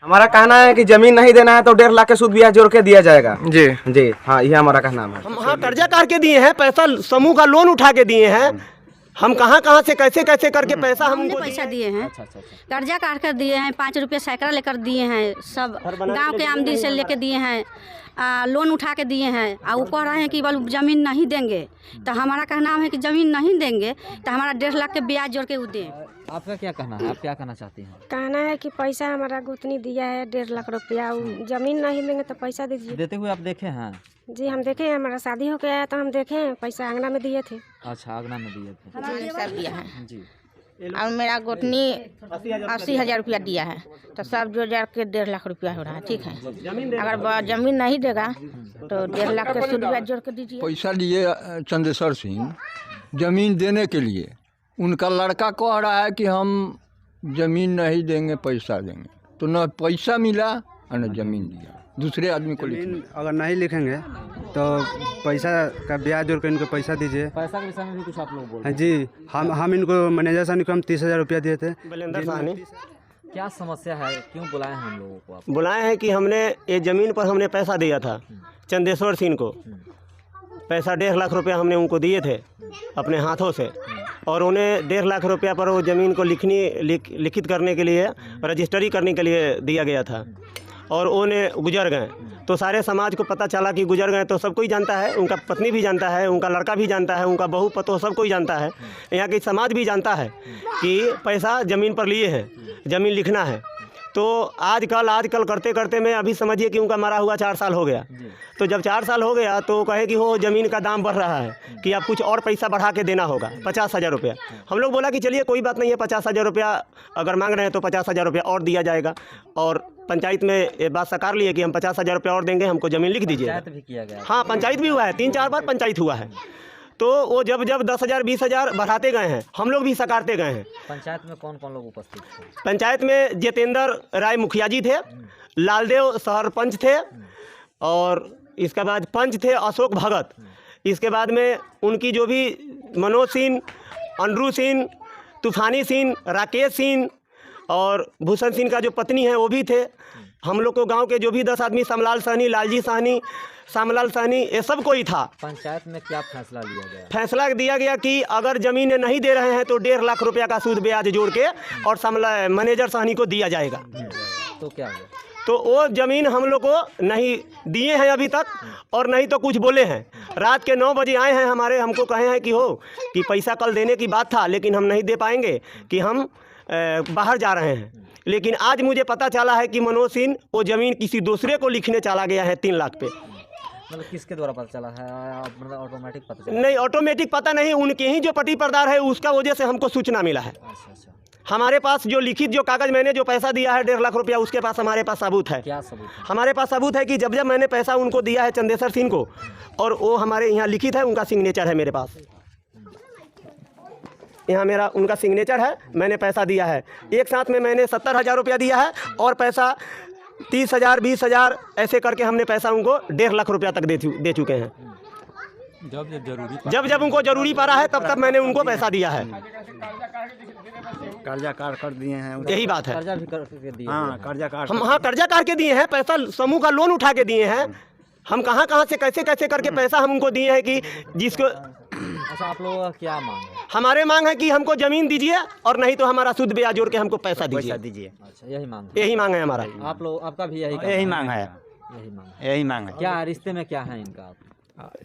हमारा कहना है कि जमीन नहीं देना है तो 1.5 लाख के सूद ब्याज जोड़ के दिया जाएगा। जी जी हाँ, ये हमारा कहना है। हम हाँ कर्जा करके दिए हैं, पैसा समूह का लोन उठा के दिए हैं। हम कहाँ से कैसे करके पैसा हमको पैसा दिए हैं। कर्जा काट कर दिए हैं, 5 रुपये सैकड़ा लेकर दिए हैं, सब गांव के आमदनी से लेके दिए हैं, लोन उठा के दिए हैं। और वो कह रहे हैं कि बोल ज़मीन नहीं देंगे, तो हमारा कहना है कि ज़मीन नहीं देंगे तो हमारा 1.5 लाख के ब्याज जोड़ के वो दें। आपका क्या कहना है, आप क्या कहना चाहती हैं? कहना है कि पैसा हमारा गुतनी दिया है 1.5 लाख रुपया, जमीन नहीं देंगे तो पैसा दीजिए। देते हुए आप देखे हैं? जी हम देखे हैं, हमारा शादी हो गया है तो हम देखे हैं, पैसा आंगना में दिए थे। अच्छा, आगना में दिए थे। सब दिया है जी। और मेरा गोतनी 80,000 रुपया दिया है, तो सब जोड़ जाड़ के 1.5 लाख रुपया हो रहा है। ठीक है, अगर जमीन नहीं देगा तो 1.5 लाख के सूद ब्याज जोड़ के दीजिए। पैसा लिए चंदेश्वर सिंह जमीन देने के लिए, उनका लड़का कह रहा है कि हम जमीन नहीं देंगे पैसा देंगे, तो न पैसा मिला और न जमीन दिया। दूसरे आदमी को जमीन अगर नहीं लिखेंगे तो पैसा का ब्याज जोड़ कर इनको पैसा दीजिए। पैसा के विषय में भी कुछ आप लोग बोल? जी हम इनको मैनेजर साहब को हम 30,000 रुपया दिए थे। बलेंद्र साहनी, क्या समस्या है, क्यों बुलाए हैं हम लोगों को? आप बुलाए हैं कि हमने ये ज़मीन पर हमने पैसा दिया था चंदेश्वर सिंह को, पैसा 1.5 लाख रुपया हमने उनको दिए थे अपने हाथों से, और उन्हें 1.5 लाख रुपया पर वो ज़मीन को लिखित करने के लिए, रजिस्ट्री करने के लिए दिया गया था, और उन्हें गुजर गए। तो सारे समाज को पता चला कि गुजर गए, तो सब कोई जानता है, उनका पत्नी भी जानता है, उनका लड़का भी जानता है, उनका बहू पतो सब कोई जानता है, यहाँ की समाज भी जानता है कि पैसा ज़मीन पर लिए हैं, ज़मीन लिखना है। तो आजकल करते करते मैं अभी समझिए कि उनका मरा हुआ 4 साल हो गया। तो जब 4 साल हो गया तो कहे कि हो ज़मीन का दाम बढ़ रहा है कि अब कुछ और पैसा बढ़ा के देना होगा, 50,000 रुपया। हम लोग बोला कि चलिए कोई बात नहीं है, 50,000 रुपया अगर मांग रहे हैं तो 50,000 रुपया और दिया जाएगा। और पंचायत में ये बात साकार लिए कि हम 50,000 रुपया और देंगे, हमको ज़मीन लिख दीजिए। पंचायत भी किया गया? हाँ, पंचायत भी हुआ है, 3-4 बार पंचायत हुआ है। तो वो जब 10,000 20,000 बढ़ाते गए हैं, हम लोग भी सकारते गए हैं। पंचायत में कौन कौन लोग उपस्थित थे? पंचायत में जितेंद्र राय मुखिया जी थे, लालदेव सरपंच थे, और इसके बाद पंच थे अशोक भगत। इसके बाद में उनकी जो भी मनोज सिंह, अंड्रू सिंह, तूफानी सिंह, राकेश सिंह और भूषण सिंह का जो पत्नी है वो भी थे। हम लोग को गांव के जो भी 10 आदमी, समलाल सहनी, लालजी सहनी, श्यामलाल सहनी, ये सब कोई था। पंचायत में क्या फैसला लिया गया? फैसला दिया गया कि अगर ज़मीन नहीं दे रहे हैं तो 1.5 लाख रुपया का सूद ब्याज जोड़ के और मैनेजर सहनी को दिया जाएगा। तो क्या हुआ? तो वो ज़मीन हम लोग को नहीं दिए हैं अभी तक, और नहीं तो कुछ बोले हैं। रात के 9 बजे आए हैं हमको कहे हैं कि पैसा कल देने की बात था, लेकिन हम नहीं दे पाएंगे कि हम बाहर जा रहे हैं। लेकिन आज मुझे पता चला है कि मनोज सिंह वो ज़मीन किसी दूसरे को लिखने चला गया है 3 लाख पे। मतलब किसके द्वारा पता चला है? मतलब ऑटोमेटिक पता चला? नहीं, ऑटोमेटिक पता नहीं, उनके ही जो पट्टी परदार है उसका वजह से हमको सूचना मिला है। अच्छा। हमारे पास जो लिखित जो कागज़ मैंने जो पैसा दिया है 1.5 लाख रुपया, उसके पास हमारे पास सबूत है। क्या सबूत है? हमारे पास सबूत है कि जब मैंने पैसा उनको दिया है चंदेश्वर सिंह को, और वो हमारे यहाँ लिखित है, उनका सिग्नेचर है मेरे पास। यहाँ उनका सिग्नेचर है, मैंने पैसा दिया है। एक साथ में मैंने 70,000 रुपया दिया है, और पैसा 30,000 20,000 ऐसे करके हमने पैसा उनको 1.5 लाख रुपया तक दे चुके हैं। जब उनको ज़रूरी पड़ा है तब मैंने उनको पैसा दिया है। कर्जा काट कर दिए हैं, यही बात है। कर्जा भी करके दिए? हाँ, कर्जा काट हम कर्जा काट के दिए हैं, पैसा समूह का लोन उठा के दिए हैं। हम कहाँ से कैसे करके पैसा हम उनको दिए हैं कि जिसको। अच्छा, आप लोग क्या मांग है? हमारे मांग है कि हमको ज़मीन दीजिए, और नहीं तो हमारा सूद ब्याज जोड़ के हमको पैसा दीजिए। अच्छा, यही मांग है हमारा। आप लोग, आपका भी यही मांग है। यही मांग है। क्या रिश्ते में क्या है इनका?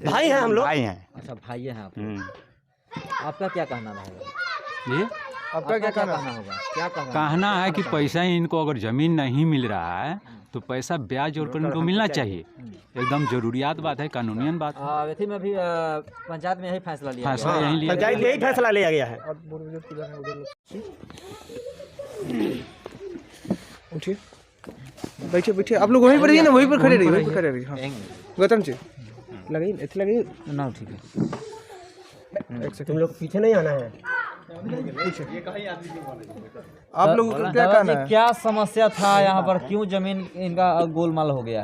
भाई हैं हम लोग। भाई हैं। अच्छा, भाई हैं आप। आपका क्या कहना रहेगा? जी, आपका क्या कहना होगा? क्या कहना है कि पैसा इनको अगर ज़मीन नहीं मिल रहा है तो पैसा ब्याज जोड़ कर इनको मिलना चाहिए। एकदम जरूरियात बात है, कानूनियन बात है। अवधि में भी पंचायत में यही फैसला लिया गया? पंचायत में यही फैसला लिया गया है। उठिए, बैठिए। आप लोग वहीं पर रहिए ना, वहीं पर खड़े रहिए। हाँ, गौतम जी लगाइए ना। ठीक है, तुम लोग पीछे नहीं आना है। आप लोग क्या कहना है? क्या समस्या था यहाँ पर, क्यों जमीन इनका गोलमाल हो गया?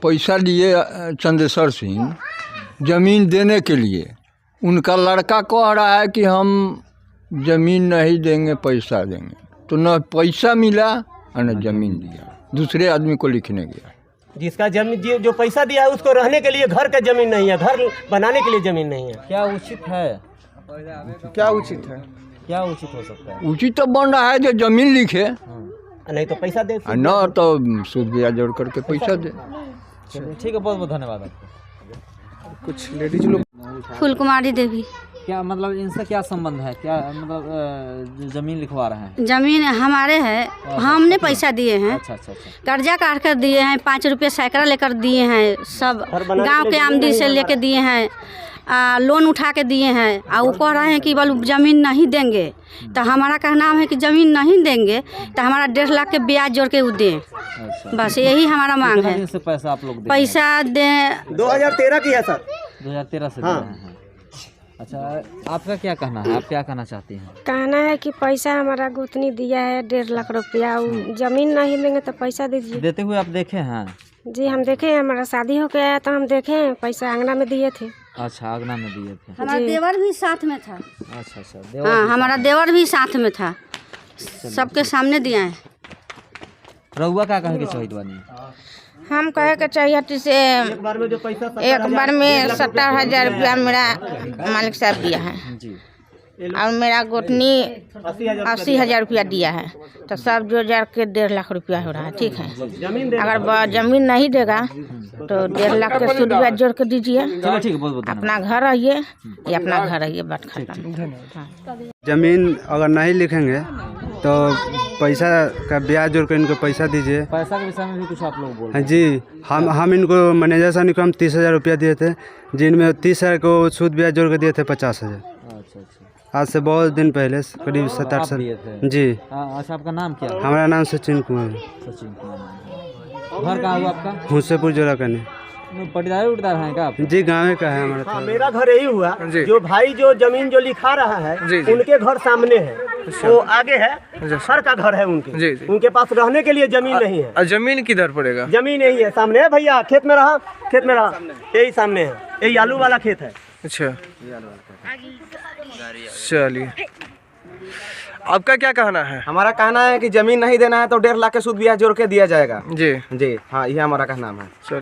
पैसा लिए चंदेश्वर सिंह जमीन देने के लिए, उनका लड़का कह रहा है कि हम जमीन नहीं देंगे पैसा देंगे, तो न पैसा मिला और न जमीन दिया, दूसरे आदमी को लिखने गया। जिसका जमीन जो पैसा दिया है उसको रहने के लिए घर का जमीन नहीं है, घर बनाने के लिए जमीन नहीं है। क्या उचित है? क्या उचित है? क्या उचित हो सकता है? उचित तो बन रहा है जो जमीन लिखे, नहीं तो पैसा दे, और न तो सूद ब्याज जोड़ करके पैसा दे। चलिए ठीक है, बहुत बहुत धन्यवाद आपको। कुछ लेडीज लोग। फूल कुमारी देवी। क्या मतलब इनसे क्या संबंध है? क्या मतलब जमीन लिखवा रहे हैं? जमीन हमारे है, हमने पैसा दिए हैं, अच्छा अच्छा अच्छा। कर्जा काट कर दिए हैं, 5 रुपये सैकड़ा लेकर दिए हैं, सब गांव के आमदी से लेके दिए हैं, लोन उठा के दिए हैं। और वो कह रहे हैं कि बोलो ज़मीन नहीं देंगे, तो हमारा कहना है कि ज़मीन नहीं देंगे तो हमारा 1.5 लाख के ब्याज जोड़ के वो दें। अच्छा। बस यही हमारा मांग कितने है। दिन से पैसा आप लोग दे रहे हैं? पैसा दें 2013 की है सर। 2013 से दे रहे हैं। अच्छा, आपका क्या कहना है? आप क्या कहना चाहती हैं? कहना है कि पैसा हमारा गोतनी दिया है 1.5 लाख रुपया, वो जमीन नहीं देंगे तो पैसा दीजिए। देते हुए आप देखे हैं? जी हम देखे हैं, हमारा शादी हो गया तो हम देखे हैं, पैसा अंगना में दिए थे। अच्छा, आगना में दिए थे। हमारा देवर भी साथ में था। अच्छा अच्छा। हाँ, हमारा देवर भी साथ में था, सबके सामने दिया है। रहुआ क्या कहे के चाहिए बानी? हम कहे के चाहिए से एक बार में 70,000 रुपया मेरा मालिक साहब दिया है जी, और मेरा गोतनी 80,000 रुपया दिया है, तो सब जो जार के 1.5 लाख रुपया हो रहा है। ठीक है, अगर जमीन नहीं देगा तो 1.5 लाख के सूद ब्याज जोड़ के दीजिए। चलो ठीक है, बहुत बहुत अपना घर आइए, ये अपना घर आइए, बात खत्म। जमीन अगर नहीं लिखेंगे तो पैसा का ब्याज जोड़ कर इनको पैसा दीजिए। पैसा के विषय में भी कुछ आप लोग बोल रहे हाँ हैं? जी, हम इनको मैनेजर साहब को हम 30,000 रुपया दिए थे, जिनमें 30,000 को सूद ब्याज जोड़ के दिए थे 50,000। अच्छा अच्छा। आज से बहुत दिन पहले, करीब 7-8 आप साल। दिए थे? जी। अच्छा, आपका नाम क्या है? हमारा नाम सचिन कुमार है। सचिन कुमार नाम है। घर कहाँ हुआ आपका? हुसैपुर जोड़ा करने। पटीदार उठदार हैं क्या आप? जी, गाँव का है हमारा। हाँ, मेरा घर यही हुआ। जो भाई जो जमीन जो लिखा रहा है उनके घर सामने है, वो आगे है, सर का घर है उनके। उनके पास रहने के लिए जमीन नहीं है। जमीन किधर पड़ेगा? जमीन यही है, सामने है भैया, खेत में रहा, यही सामने है, यही आलू वाला खेत है। अच्छा, चलिए आपका क्या कहना है? हमारा कहना है कि जमीन नहीं देना है तो 1.5 लाख के सूद ब्याज जोड़ के दिया जाएगा। जी जी हाँ, ये हमारा कहना है।